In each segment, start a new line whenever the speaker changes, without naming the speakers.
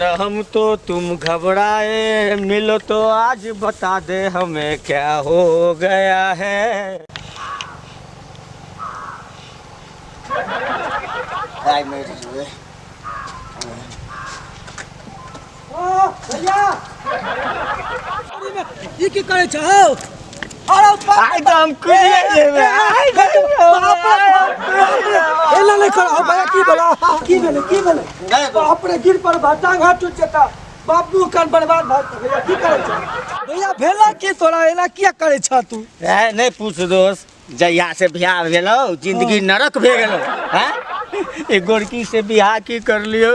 हम तो तुम घबराए मिलो तो आज बता दे हमें क्या हो गया है।
भैया ये की करे छौ?
आई तो हम
एला नहीं करो भैया की भेले बाप रे गिर पर टांग हाथ टूट जाता बापू कान बर्बाद भाग भैया की करे छ भैया भेला की तोरा एला किया करे छ तू
नहीं पूछ दोस्त जहिया से बियाह भेलो जिंदगी नरक भे गेलो हैं एक गोरकी से बियाह की कर लियो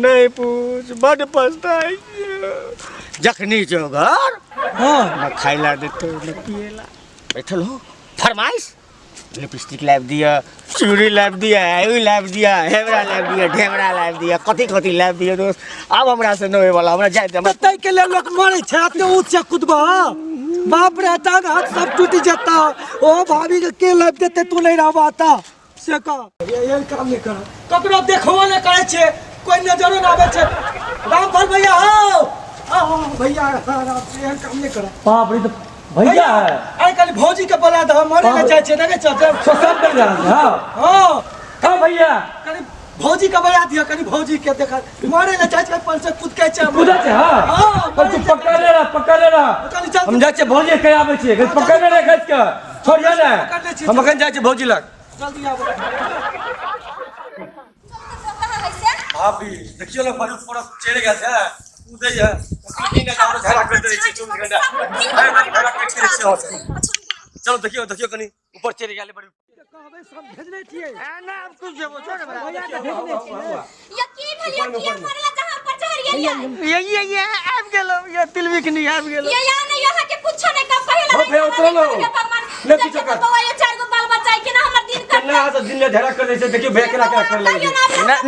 नहीं पूछ बड़ पछताई जखनी जो घर न खाइला देतो न पिएला बैठल हो फरमाइश लिपस्टिक लाइव दिया चूड़ी लाइव दिया आई लाइव दिया हेवरा लाइव दिया ढेमरा लाइव दिया कथी लाइव दिया दोस्त अब हमरा से न होए वाला हमरा जाय दे
तै के ले लोग मरे छ त ऊंच कूदबा बाप रे टांग हाथ सब टूट जाता ओ भाभी के लाइव देते तू नहीं रहबाता से का ये काम नहीं कर ककरो देखबो नहीं करे छे कोई नजरो ना आवे छे रामफल भैया आओ भैया राम से काम नहीं कर
बाप रे तो भैया है
आई कल भौजी के बोला द मरे में जाय छे देखे छ
सब कर जा हां हां भैया
कनी भौजी का बया दिया कनी भौजी के देखा मारे ले जाय छे पर से कूद के छ
कूदा छे हां पर तू पकड़ लेना हम जाय छे भौजी के आवे छे पकड़ ले खस के छोड़ जा ना हम अखन जाय छे भौजी लग
जल्दी आबो
भाभी देखियो ना बड़ी फरक चढ़ गया छे कूदे है कहीं ना हमरा झगड़ा कर दे छे 24 घंटा झगड़ा कर छे चलो देखियो कनी ऊपर चढ़ गेले बड़ी
कहबे सब भेजने छिए
ना अब कुछ जेबो छोड़
भैया के भेजने छिए
ये की भेलिया की मरला कहां पर चढ़ गेलिया
ये आब गेलो ये तिलविक नहीं आब गेलो
ये या नहीं यहाँ के कुछ नहीं का पहला
हो भैया उतरो लो ले पीछे कर
तो ये चार गो बाल बच्चा है कि ना हमर दिन कर
ना आज दिन में झगड़ा कर दे छे देखियो भैया केना कर ले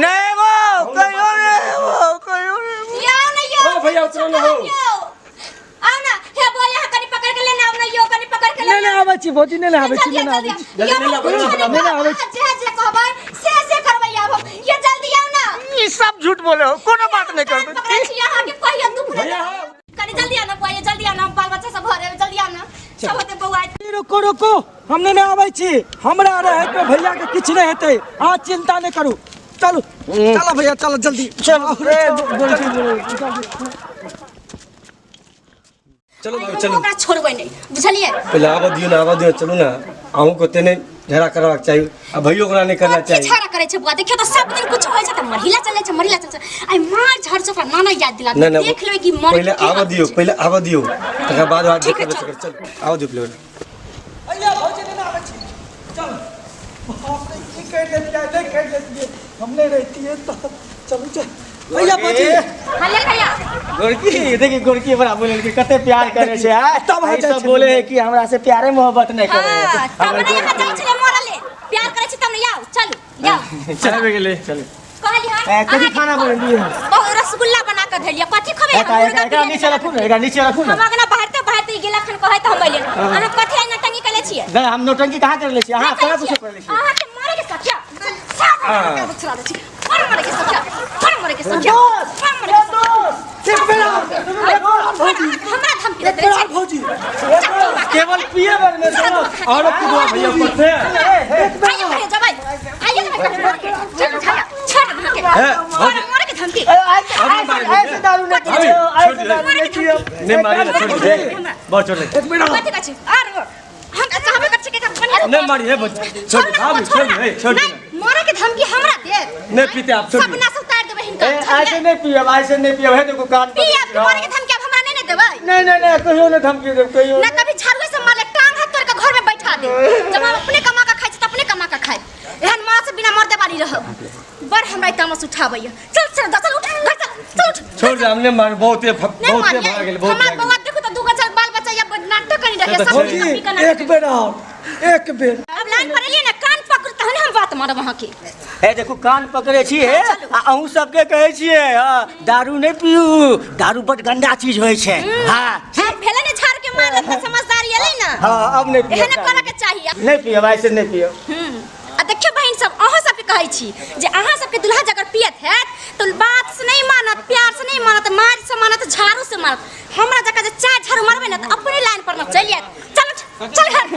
नहीं वो कहियो रे
या नहीं
हो भैया उतरो लो हो
आ ना हे बोल यहाँ कनी पकड़ के लेना ना यो कनी पकड़ के
नहीं आवे छी भौजी नहीं आवे छी नहीं आवे छी
नहीं आवे जे कहबै से करबै आब ये जल्दी आओ ना
ये सब झूठ बोले हो कोनो बात नहीं कर दो
यहाँ के कहियो तू
भैया
कनी जल्दी आना पाए जल्दी आना बाल बच्चा सब घरे जल्दी आना सब होते बौआ
रुको हमने नहीं आवे छी हमरा रहे तो भैया के किछ नहीं हेते आ चिंता नहीं करू चलो भैया चलो जल्दी
चलो चलो
ओकरा छोड़बै नहीं बुझलिए
पहले आवा दियो चलो ना आहू को तेने झगड़ा करवाक चाहिए आ भैयो ओकरा नहीं करना चाहिए
छाड़ा करे छै बुआ देखियो तो सब दिन कुछ होय छै त महिला चले छै आई मार झाड़ से ओकरा नाना याद दिला देख लेबै कि मर
पहले आवा दियो तकर बाद देख लेबै चल आवा दियो पहले
भैया भौजी नहीं आवे छी चल बाप रे की कर लेती हमने रहती है तो चलो भैया भौजी
हले भैया
गोरकी देखी गोरकी बड़ा बोले कि कते प्यार करे छे तब हम सब बोले है कि हमरा से प्यारे मोहब्बत नहीं करे
हां तब नहीं यहाँ जाय छले मरले प्यार करे छी तब नहीं आओ चलो जाओ
चल गेले चल
कहली हां
कथी खाना बनेली है
बहुत रसगुल्ला बना के धलिया कथी खबे
एकरा नीचे रखू ना
हम अगना बाहर गेला खन कहै त हम अइले अहाँ कथी न टंगी कले छियै
नहीं हम नौटंकी कहां कर ले छी हां कहां पूछे कर ले छी
अहाँ के मारे के सख्या हां बचरा दे छी मारे के सख्या
एक बेरा
हमरा धमकी दे छै
भौजी
केवल पिए बर में
और पूरा भैया ऊपर से
आइए जबाई आइए चल छोड़ के मारे के धमकी
ऐसे दारू नहीं पियो
नहीं मारी छोड़ दे बहुत छोड़ दे
एक बेरा
कथी कछि आर हम चाहबे कछि के बन
नहीं मारी है छोड़ भाभी छोड़
मारे के धमकी हमरा दे
नहीं पीते आप छोड़
सब ना उतार देबे हिनका
ऐसे नहीं पियो है देखो कान पर
पिया मारे के धमकी हमरा नहीं देबे
नहीं कहियो ना धमकी दे कहियो
ना कभी झाड़ू से मारले टांग हाथ तोड़ के घर में बैठा दे जब हम अपने कमा के खाइ छ त अपने कमा के खाइ एहन मां से बिना मर्दे बानी रह बड़ हमरा तमस उठाबैया चल उठ
छोड़ दे हमने मार बहुत भाग गेल बहुत
हमरा बउआ देखो त दुगो चल बाल बच्चा या नाटक करी रहे सब
भौजी एक बेरा एक बेर
अब लाइन पर एलिए ना कान पकड़ तहने हम बात मारब वहां के
ए देखो कान पकड़े छी है अहू सबके कहै छियै दारू नहीं पियू दारू बड़ गंदा चीज होय छै हां
हम भेले ने झाड़ के मारले त समझदारी एलै ना
हां अब नहीं पियो
एहने करे के चाहिए
नहीं पियो ऐसे नहीं पियो
आ देखियो बहिन सब अहाँ सब के कहै छी जे अहाँ सब के दुल्हा जगर पियत हैत तो बात से नहीं मानत प्यार से मारत हमरा जका जे चार झाड़ू मारबे ना त अपने लाइन पर न चल जात चल चल घर